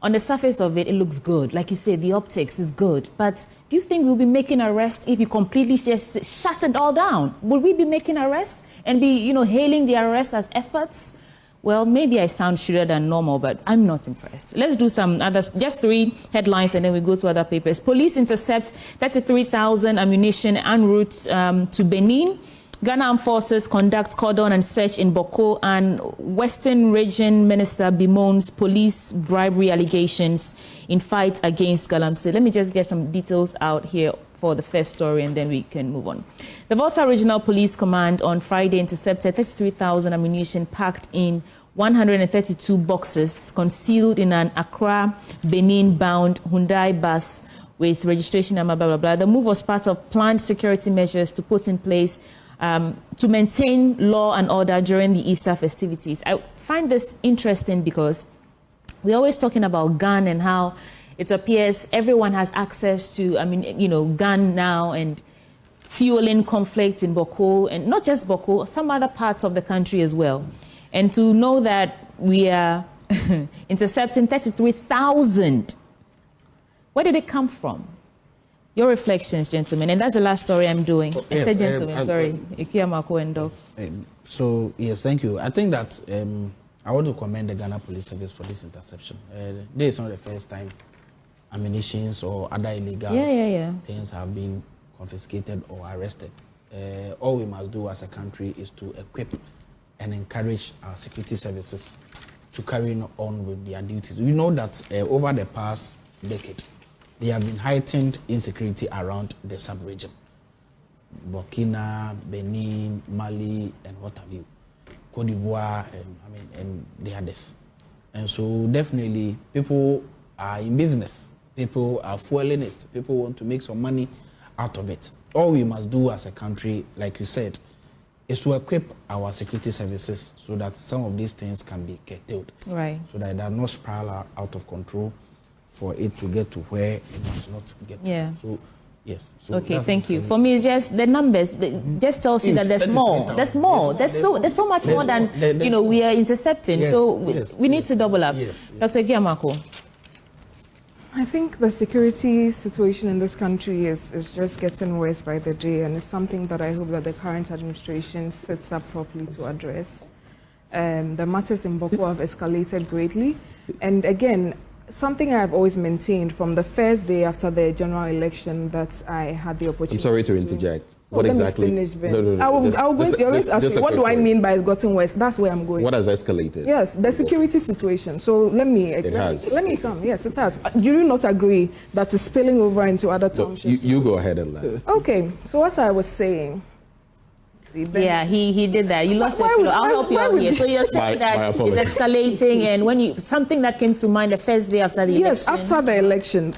On the surface of it, it looks good. Like you say, the optics is good. But do you think we'll be making arrests if you completely just shut it all down? Will we be making arrests and be, hailing the arrests as efforts? Well, maybe I sound shorter than normal, but I'm not impressed. Let's do some others, just 3 headlines, and then we go to other papers. Police intercept 33,000 ammunition en route to Benin. Ghana Armed Forces conduct cordon and search in Boko, and Western Region Minister bemoans police bribery allegations in fight against galamsey. Let me just get some details out here for the first story, and then we can move on. The Volta Regional Police Command on Friday intercepted 33,000 ammunition packed in 132 boxes concealed in an Accra, Benin-bound Hyundai bus with registration number, blah, blah, blah. The move was part of planned security measures to put in place to maintain law and order during the Easter festivities. I find this interesting because we're always talking about gun and how it appears everyone has access to, gun now and fueling conflict in Boko, and not just Boko, some other parts of the country as well. And to know that we are intercepting 33,000, where did it come from? Your reflections, gentlemen, and that's the last story I'm doing. I said gentlemen, sorry. Amoako and Doc. So, yes, thank you. I think that I want to commend the Ghana Police Service for this interception. This is not the first time ammunitions or other illegal things have been confiscated or arrested. All we must do as a country is to equip and encourage our security services to carry on with their duties. We know that over the past decade, there have been heightened insecurity around the sub-region. Burkina, Benin, Mali, and what have you. Cote d'Ivoire, and the others. And so definitely people are in business. People are fueling it. People want to make some money out of it. All we must do as a country, like you said, is to equip our security services so that some of these things can be curtailed. Right. So that they are not spiral out of control for it to get to where it must not get to. So, yes. So okay, thank you. For me, it's just the numbers. Just tells you that there's more. There's more. There's so much more than we are intercepting. Yes, so we need to double up. Yes. Dr. Amoako. I think the security situation in this country is just getting worse by the day, and it's something that I hope that the current administration sets up properly to address. The matters in Boko have escalated greatly, and again, something I've always maintained from the first day after the general election that I had the opportunity. I'm sorry to interject. What let exactly? Me finish, Ben. No. I will go into your ask me, what do I mean by it's gotten worse? That's where I'm going. What has escalated? Yes, the security situation. So let me come. Yes, it has. Do you not agree that it's spilling over into other townships? You go ahead and learn. Okay, so as I was saying. Yeah, he did that. You lost it. I'll help you out here. So you're saying that it's escalating, and when something that came to mind the first day after the election. Yes, after the election.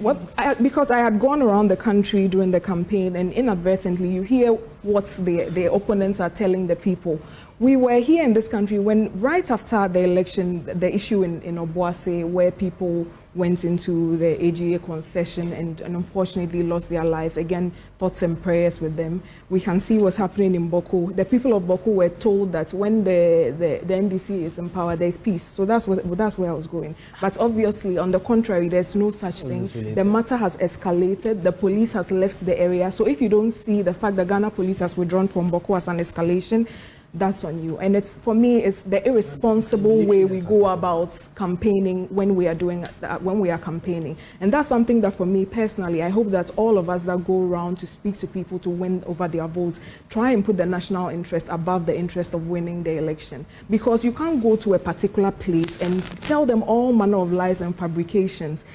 Because I had gone around the country during the campaign, and inadvertently you hear what the opponents are telling the people. We were here in this country when right after the election, the issue in Obuasi, where people went into the AGA concession and unfortunately lost their lives. Again, thoughts and prayers with them. We can see what's happening in Boko. The people of Boko were told that when the NDC is in power, there's peace. So that's where I was going. But obviously, on the contrary, there's no such thing. The matter has escalated. The police has left the area. So if you don't see the fact that Ghana police has withdrawn from Boko as an escalation, that's on you. And it's, for me, it's the irresponsible way we go about campaigning when we are campaigning. And that's something that, for me personally, I hope that all of us that go around to speak to people to win over their votes try and put the national interest above the interest of winning the election. Because you can't go to a particular place and tell them all manner of lies and fabrications,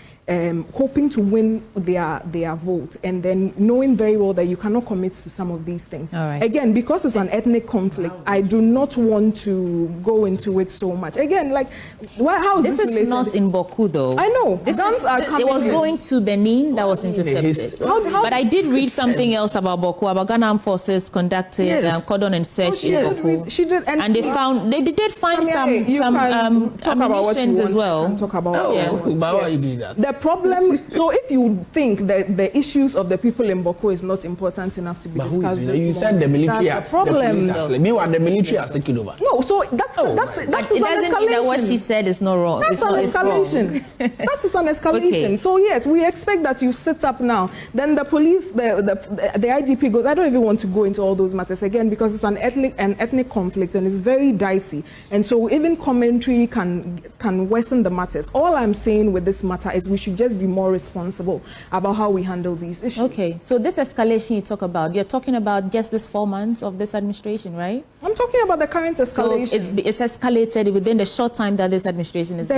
hoping to win their vote, and then knowing very well that you cannot commit to some of these things. Again, because it's an ethnic conflict, I do not want to go into it so much. Again, like, how is this is related? not in Boku, though. I know. It was going to Benin that was intercepted. But I did read something else about Boku, about Ghana Armed Forces conducted cordon and search in Boku. She did, and they did find some ammunitions as well. Talk about but why you do that? The problem, so if you think that the issues of the people in Boko is not important enough to be discussed, you said the military, that's the problem. Meanwhile, the military has taken over. No, so that's an escalation. That what she said is not wrong. That's an escalation. That is an escalation. Okay. So yes, we expect that you sit up now. Then the police, the IGP goes, I don't even want to go into all those matters again, because it's an ethnic conflict and it's very dicey. And so even commentary can worsen the matters. All I'm saying with this matter is we should just be more responsible about how we handle these issues. Okay, so this escalation you talk about, you're talking about just this 4 months of this administration, right? I'm talking about the current escalation. So it's escalated within the short time that this administration is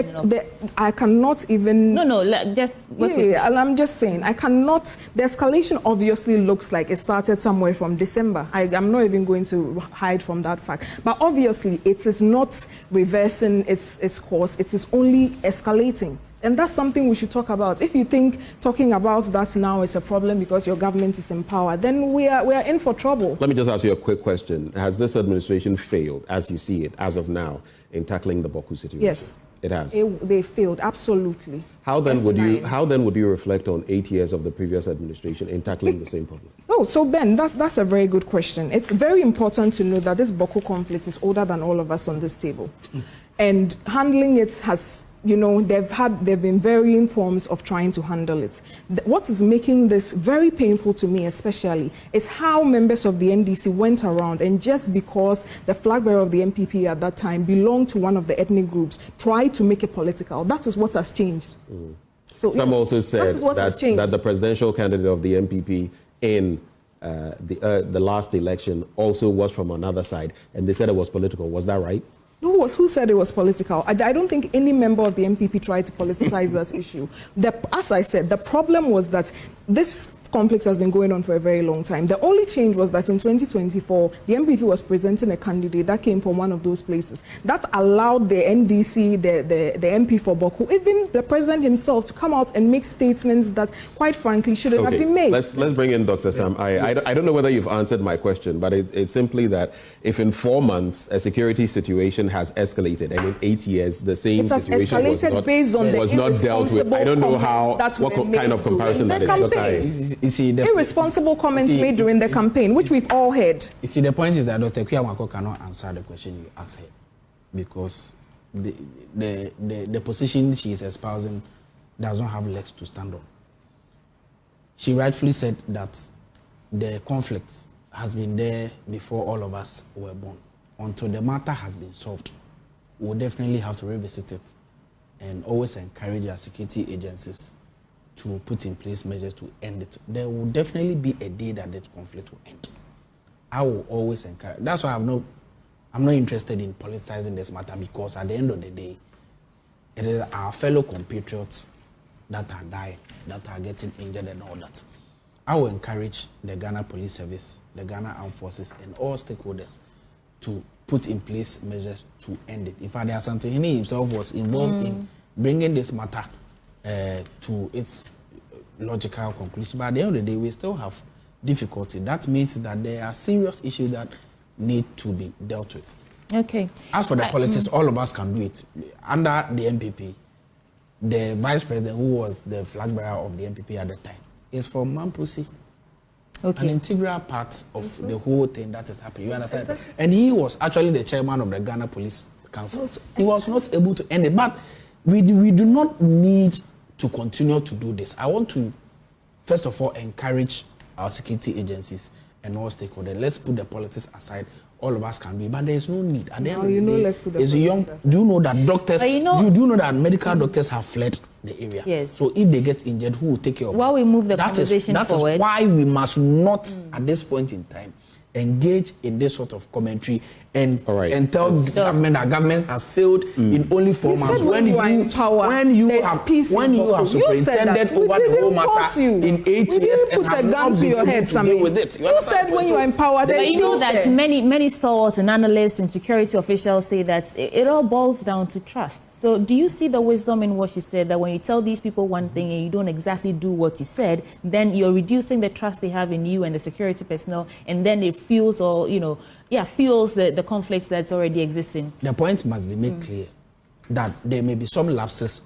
I cannot even... No, just... I'm just saying, I cannot... The escalation obviously looks like it started somewhere from December. I'm not even going to hide from that fact. But obviously, it is not reversing its course. It is only escalating. And that's something we should talk about. If you think talking about that now is a problem because your government is in power, then we are in for trouble. Let me just ask you a quick question. Has this administration failed, as you see it, as of now, in tackling the Boku situation? Yes. It has? They failed, absolutely. How then would you reflect on 8 years of the previous administration in tackling the same problem? Oh, so Ben, that's a very good question. It's very important to know that this Boku conflict is older than all of us on this table. And handling it has... they've been varying forms of trying to handle it. What is making this very painful to me especially is how members of the NDC went around and just because the flag bearer of the MPP at that time belonged to one of the ethnic groups, tried to make it political. That is what has changed. So some also said that the presidential candidate of the MPP in the last election also was from another side, and they said it was political. Was that right? Who said it was political? I don't think any member of the MPP tried to politicize that issue. As I said, the problem was that this conflict has been going on for a very long time. The only change was that in 2024, the MPP was presenting a candidate that came from one of those places. That allowed the NDC, the MP for Boku, even the president himself, to come out and make statements that, quite frankly, shouldn't have been made. Let's bring in Dr. Sam. I don't know whether you've answered my question, but it's simply that if in 4 months a security situation has escalated, and in 8 years the same situation was not dealt with, I don't know what kind of comparison that is. You see, irresponsible comments made during the campaign, which we've all heard. You see, the point is that Dr. Amoako cannot answer the question you asked her because the position she is espousing does not have legs to stand on. She rightfully said that the conflict has been there before all of us were born. Until the matter has been solved, we'll definitely have to revisit it and always encourage our security agencies to put in place measures to end it. There will definitely be a day that this conflict will end. I will always encourage. That's why I'm not interested in politicizing this matter, because at the end of the day, it is our fellow compatriots that are dying, that are getting injured and all that. I will encourage the Ghana Police Service, the Ghana Armed Forces, and all stakeholders to put in place measures to end it. In fact, the Asantehene himself was involved in bringing this matter to its logical conclusion. But at the end of the day, we still have difficulty. That means that there are serious issues that need to be dealt with. Okay. As for the politics, all of us can do it. Under the MPP, the vice president, who was the flag bearer of the MPP at the time, is from Mampusi. Okay. An integral part of the whole thing that is happening. You understand? And he was actually the chairman of the Ghana Police Council. He was not able to end it. But we do not need to continue to do this. I want to, first of all, encourage our security agencies and all stakeholders. Let's put the politics aside. All of us can do it, but there is no need. At the end Now, of you the know, day, let's put the it's young. politics aside. Do you know that doctors? But you know- do you know that medical doctors have fled the area? Yes. So if they get injured, who will take care of them? While we move the That conversation is forward, why we must not, at this point in time, engage in this sort of commentary and All right. and tell the government that government has failed in only 4 You months. said when you are in power, when you there's have peace when in you have Boko. You said superintended that. We over the didn't whole force matter you. in 8 We years didn't and put have a gun not to been your able head, to Sammy. deal with it. You understand said my when you point? are in power, but there's you know peace that there. many stalwarts and analysts and security officials say that it all boils down to trust. So do you see the wisdom in what she said, that when you tell these people one thing and you don't exactly do what you said, then you're reducing the trust they have in you and the security personnel, and then it fuels fuels the conflicts that's already existing? The point must be made clear that there may be some lapses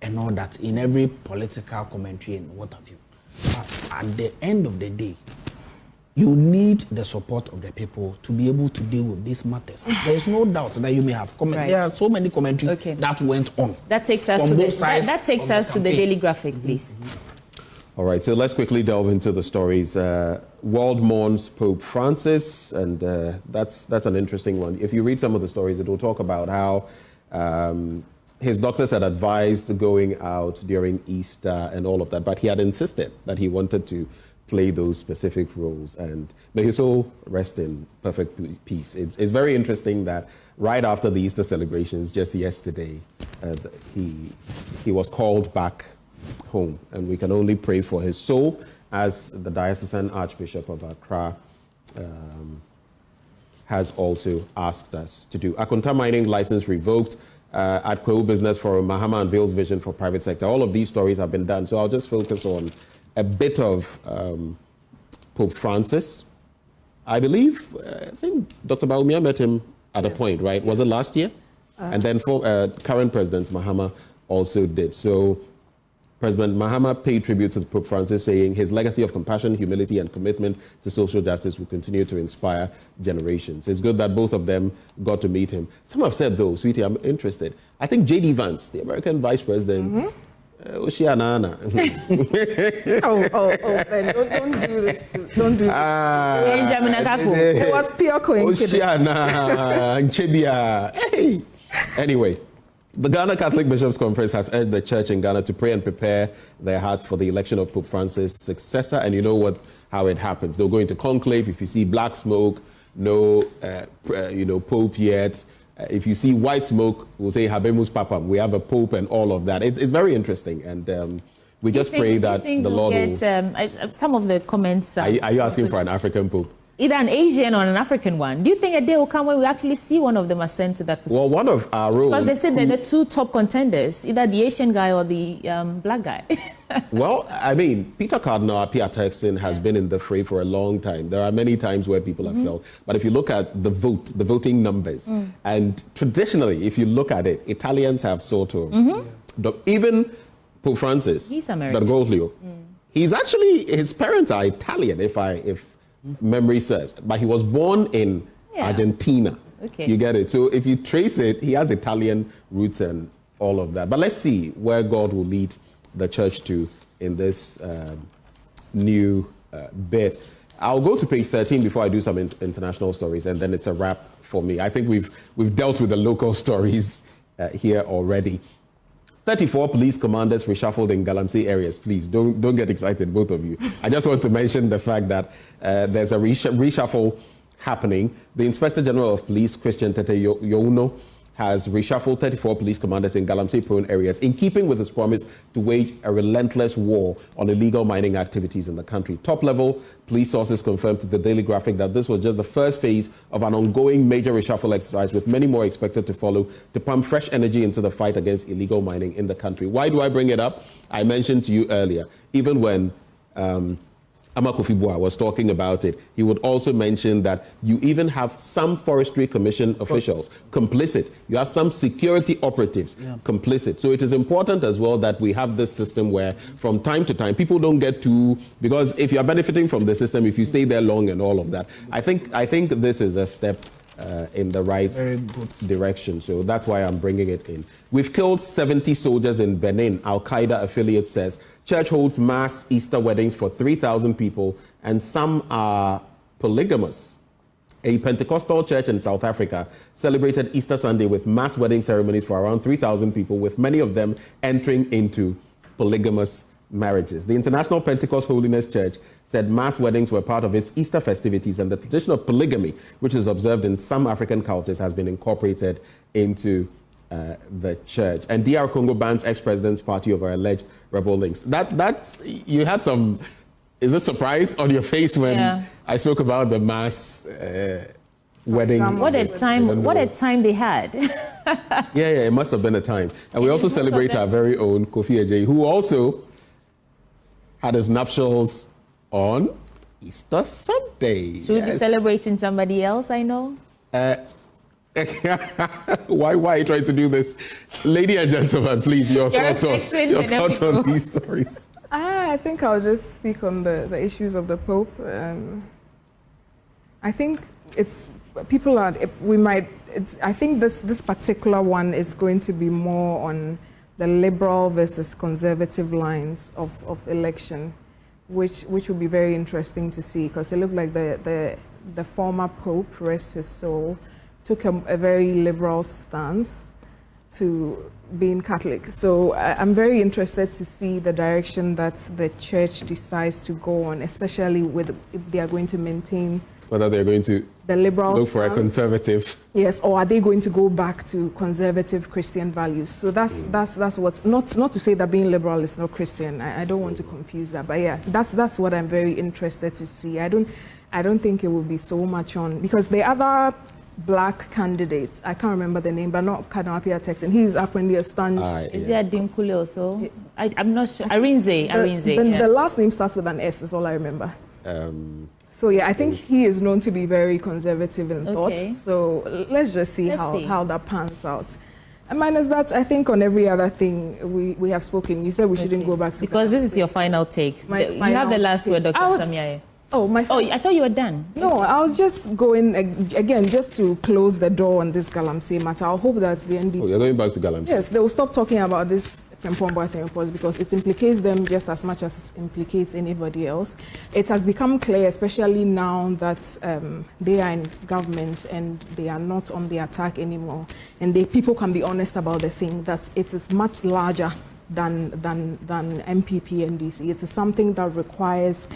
and all that in every political commentary and what have you. But at the end of the day, you need the support of the people to be able to deal with these matters. There is no doubt that you may have comment. Right. There are so many commentaries Okay. that went on. That takes us From to both the sides that takes of the us to the campaign. daily graphic, please. All right, so let's quickly delve into the stories. World mourns Pope Francis, and that's an interesting one. If you read some of the stories, it will talk about how his doctors had advised going out during Easter and all of that, but he had insisted that he wanted to play those specific roles, and may his soul rest in perfect peace. It's very interesting that right after the Easter celebrations, just yesterday, he was called back home, and we can only pray for his soul, as the diocesan Archbishop of Accra has also asked us to do. Akonta Mining license revoked. At Kwewu Business Forum, Mahama unveils vision for private sector. All of these stories have been done, so I'll just focus on a bit of Pope Francis. I believe, I think Dr. Baumia met him at a point, right? Was it last year? And then for current President Mahama also did. So President Mahama paid tribute to Pope Francis, saying his legacy of compassion, humility, and commitment to social justice will continue to inspire generations. It's good that both of them got to meet him. Some have said, though, sweetie, I'm interested. I think J.D. Vance, the American vice president, Oceanana. Ben, don't do this. Don't do this. It was pure coincidence. Oceana, Nchebia. Hey. Anyway. The Ghana Catholic Bishops' Conference has urged the church in Ghana to pray and prepare their hearts for the election of Pope Francis' successor. And you know how it happens. They'll go into conclave. If you see black smoke, no, Pope yet. If you see white smoke, we'll say Habemus Papam. We have a Pope and all of that. It's very interesting. And we just pray that the Lord will... Some of the comments... Are you asking for an African Pope? Either an Asian or an African one. Do you think a day will come when we actually see one of them ascend to that position? Well, one of our own... Because they said they're the two top contenders, either the Asian guy or the black guy. Well, I mean, Peter Cardinal Appiah Turkson has been in the fray for a long time. There are many times where people have felt. But if you look at the voting numbers, and traditionally, if you look at it, Italians have sort of... Even Pope Francis, he's American. Bergoglio, he's actually... His parents are Italian, if memory serves, but he was born in Argentina. Okay. You get it? So if you trace it, he has Italian roots and all of that. But let's see where God will lead the church to in this new bit. I'll go to page 13 before I do some international stories, and then it's a wrap for me. I think we've dealt with the local stories here already. 34 police commanders reshuffled in galamsey areas. Please, don't get excited, both of you. I just want to mention the fact that there's a reshuffle happening. The Inspector General of Police, Christian Tete Youno, has reshuffled 34 police commanders in galamsey-prone areas in keeping with his promise to wage a relentless war on illegal mining activities in the country. Top-level police sources confirmed to the Daily Graphic that this was just the first phase of an ongoing major reshuffle exercise, with many more expected to follow to pump fresh energy into the fight against illegal mining in the country. Why do I bring it up? I mentioned to you earlier, even when Amoako was talking about it, he would also mention that you even have some Forestry Commission officials complicit. You have some security operatives complicit. So it is important as well that we have this system where from time to time, people don't get too, because if you're benefiting from the system, if you stay there long and all of that, I think this is a step in the right direction. So that's why I'm bringing it in. We've killed 70 soldiers in Benin, Al-Qaeda affiliate says. Church holds mass Easter weddings for 3,000 people and some are polygamous. A Pentecostal church in South Africa celebrated Easter Sunday with mass wedding ceremonies for around 3,000 people, with many of them entering into polygamous marriages. The International Pentecost Holiness Church said mass weddings were part of its Easter festivities, and the tradition of polygamy, which is observed in some African cultures, has been incorporated into the church. And DR Congo bans ex-president's party over alleged rebel links. That's you had some. Is a surprise on your face when I spoke about the mass wedding? What a time! What a time they had. yeah, it must have been a time. And we also celebrate our very own Kofi Eje, who also had his nuptials on Easter Sunday. Should we be celebrating somebody else? I know. Why are you trying to do this, lady and gentlemen? Please, your thoughts on these stories. I think I'll just speak on the issues of the Pope. I think I think this particular one is going to be more on the liberal versus conservative lines of election, which will be very interesting to see, because it looked like the former Pope, rest his soul, took a very liberal stance to being Catholic. So I'm very interested to see the direction that the church decides to go on, especially if they are going to maintain whether they're going to the liberal look for a conservative. Yes, or are they going to go back to conservative Christian values? So that's what's not to say that being liberal is not Christian. I don't want to confuse that, but yeah, that's what I'm very interested to see. I don't think it will be so much on, because the other black candidates, I can't remember the name, but not Kadamapia Texan. He's up in the stunt. Is there a Dinkule also? I'm not sure. Arinze. The last name starts with an S, is all I remember. So yeah, I think he is known to be very conservative in thoughts. So let's just see how that pans out. And minus that, I think on every other thing we have spoken. You said we shouldn't go back to because this is your final take. You have the last word, Dr. Samiaye. I thought you were done. No, I'll just go in again just to close the door on this galamsey matter. I hope that the NDC... Oh, you're going back to galamsey? Yes, they will stop talking about this Frimpong reports, because it implicates them just as much as it implicates anybody else. It has become clear, especially now that they are in government and they are not on the attack anymore, and people can be honest about the thing, that it is much larger than MPP NDC. It is something that requires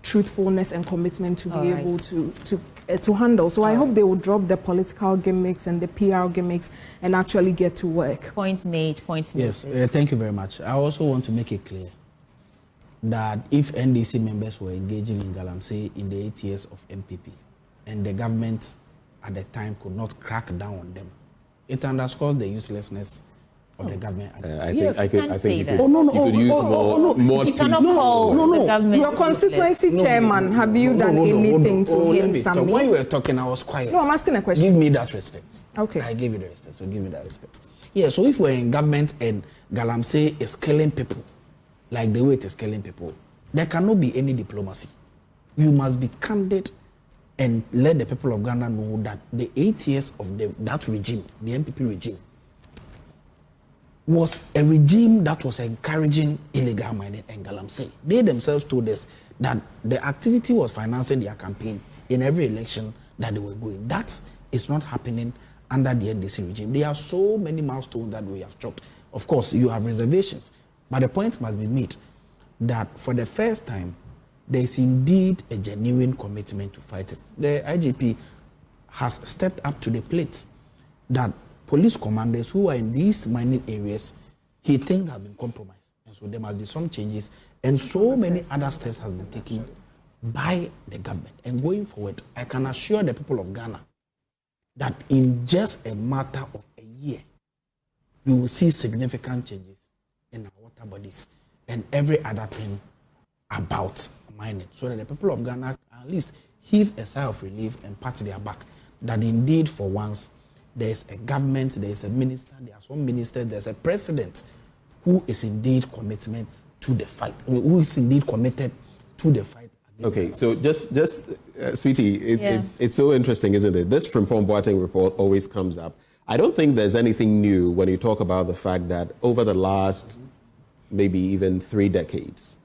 truthfulness and commitment to be able to handle. So I hope they will drop the political gimmicks and the PR gimmicks and actually get to work. Points made. Yes, thank you very much. I also want to make it clear that if NDC members were engaging in galamsey in the 8 years of MPP and the government at the time could not crack down on them, it underscores the uselessness of the government. I think you could use more. You cannot call the government. Your constituency chairman, have you done anything to him something? When you were talking, I was quiet. No, I'm asking a question. Give me that respect. Okay. I gave you the respect, so give me that respect. Yeah, so if we're in government and galamsey is killing people, like the way it is killing people, there cannot be any diplomacy. You must be candid and let the people of Ghana know that the 8 years of that regime, the MPP regime, was a regime that was encouraging illegal mining and galamsey. They themselves told us that the activity was financing their campaign in every election that they were going. That is not happening under the NDC regime. There are so many milestones that we have chopped. Of course, you have reservations, but the point must be made that for the first time, there is indeed a genuine commitment to fight it. The IGP has stepped up to the plate that police commanders who are in these mining areas, he thinks have been compromised. And so there must be some changes. And so many other steps have been taken by the government. And going forward, I can assure the people of Ghana that in just a matter of a year, we will see significant changes in our water bodies and every other thing about mining. So that the people of Ghana at least heave a sigh of relief and pat their back that indeed for once, there's a government, there's a minister, there are some ministers, there's a president who is indeed committed to the fight, Okay, so just sweetie, it's so interesting, isn't it? This Frimpong Boateng report always comes up. I don't think there's anything new when you talk about the fact that over the last maybe even 3 decades,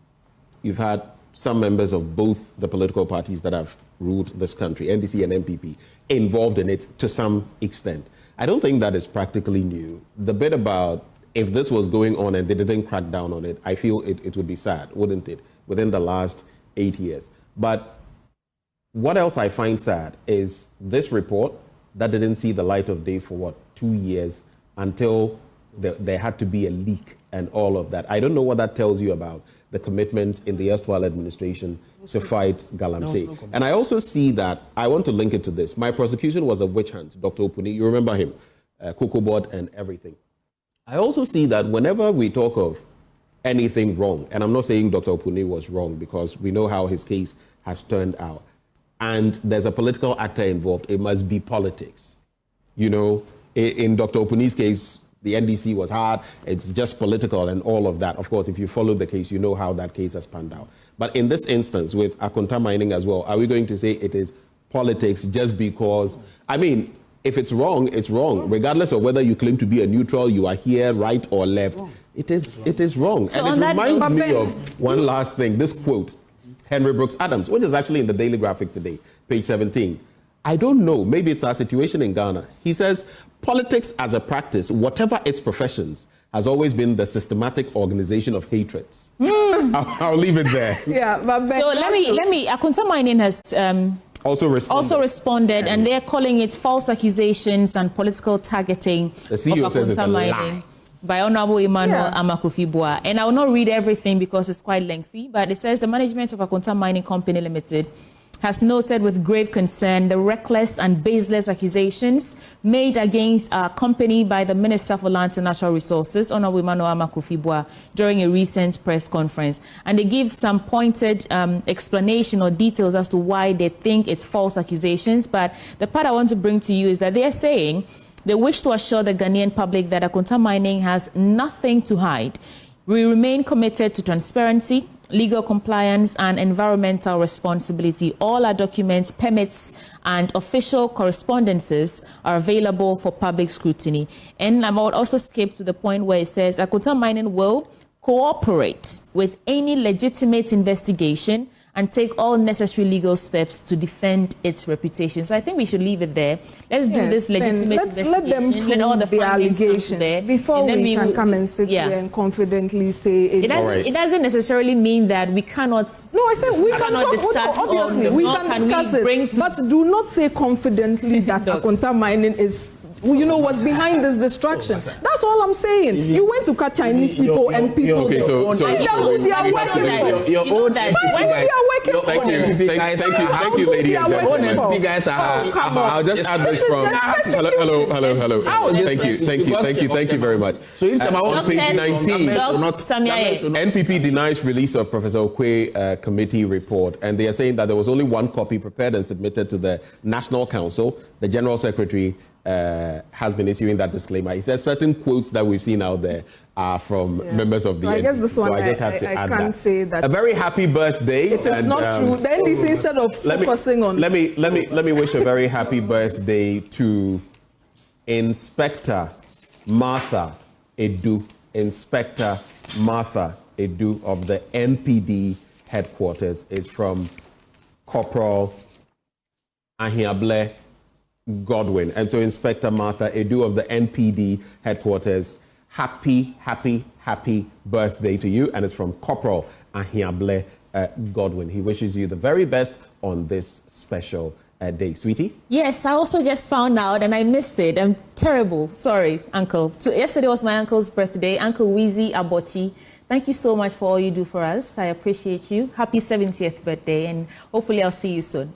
you've had some members of both the political parties that have ruled this country, NDC and NPP, involved in it to some extent. I don't think that is practically new. The bit about if this was going on and they didn't crack down on it, I feel it would be sad, wouldn't it, within the last 8 years. But what else I find sad is this report that didn't see the light of day for, 2 years until there had to be a leak and all of that. I don't know what that tells you about the commitment in the erstwhile administration to fight galamsey. And I also see that, I want to link it to this. My prosecution was a witch hunt, Dr. Opuni, you remember him, Cocoa Board and everything. I also see that whenever we talk of anything wrong, and I'm not saying Dr. Opuni was wrong because we know how his case has turned out, and there's a political actor involved, it must be politics. You know, in Dr. Opuni's case, the NDC was hard, it's just political and all of that. Of course, if you follow the case, you know how that case has panned out. But in this instance, with Akonta Mining as well, are we going to say it is politics just because, I mean, if it's wrong, it's wrong. Regardless of whether you claim to be a neutral, you are here, right or left, it is wrong. So and it reminds me of one last thing, this quote, Henry Brooks Adams, which is actually in the Daily Graphic today, page 17. I don't know, maybe it's our situation in Ghana. He says, politics as a practice, whatever its professions, has always been the systematic organization of hatreds. I'll leave it there. Yeah, but so let me, Akonta Mining has also responded, and they're calling it false accusations and political targeting the CEO of says it's Akonta a Mining lie. By Honorable Emmanuel Amoako. And I will not read everything because it's quite lengthy, but it says the management of Akonta Mining Company Limited has noted with grave concern the reckless and baseless accusations made against our company by the Minister for Lands and Natural Resources, Honorable Emmanuel Amoako, during a recent press conference. And they give some pointed explanation or details as to why they think it's false accusations. But the part I want to bring to you is that they are saying they wish to assure the Ghanaian public that Akonta Mining has nothing to hide. We remain committed to transparency, legal compliance, and environmental responsibility. All our documents, permits, and official correspondences are available for public scrutiny. And I will also skip to the point where it says Akonta Mining will cooperate with any legitimate investigation and take all necessary legal steps to defend its reputation. So I think we should leave it there. Let's do this legitimate investigation. Let them prove all the allegations there, before we can come and sit here and confidently say it. It doesn't necessarily mean that we cannot. No, I said we can talk. Discuss Obviously, we can discuss it, but do not say confidently that Akonta Mining is, you know, what's behind this distraction. That's all I'm saying. You went to catch Chinese people and people. Okay, so they are working for. Your own Thank you, lady and gentlemen. I'll just add this from. Hello. Thank you very much. So on page 19, NPP denies release of Professor Okwe committee report, and they are saying that there was only one copy prepared and submitted to the National Council. The General Secretary has been issuing that disclaimer. He says certain quotes that we've seen out there are from members of the NDC. I guess this one, so I just had to add can't that. say that. A very happy birthday. It is not true. The NDC, instead of focusing on. Let me wish a very happy birthday to Inspector Martha Edu. Inspector Martha Edu of the NPD headquarters. It's from Corporal Ahiable Godwin. And so Inspector Martha Edu of the NPD headquarters, happy birthday to you. And it's from Corporal Ahiable Godwin. He wishes you the very best on this special day. Sweetie? Yes, I also just found out and I missed it. I'm terrible. Sorry, Uncle. So yesterday was my uncle's birthday, Uncle Weezy Abochi. Thank you so much for all you do for us. I appreciate you. Happy 70th birthday, and hopefully I'll see you soon.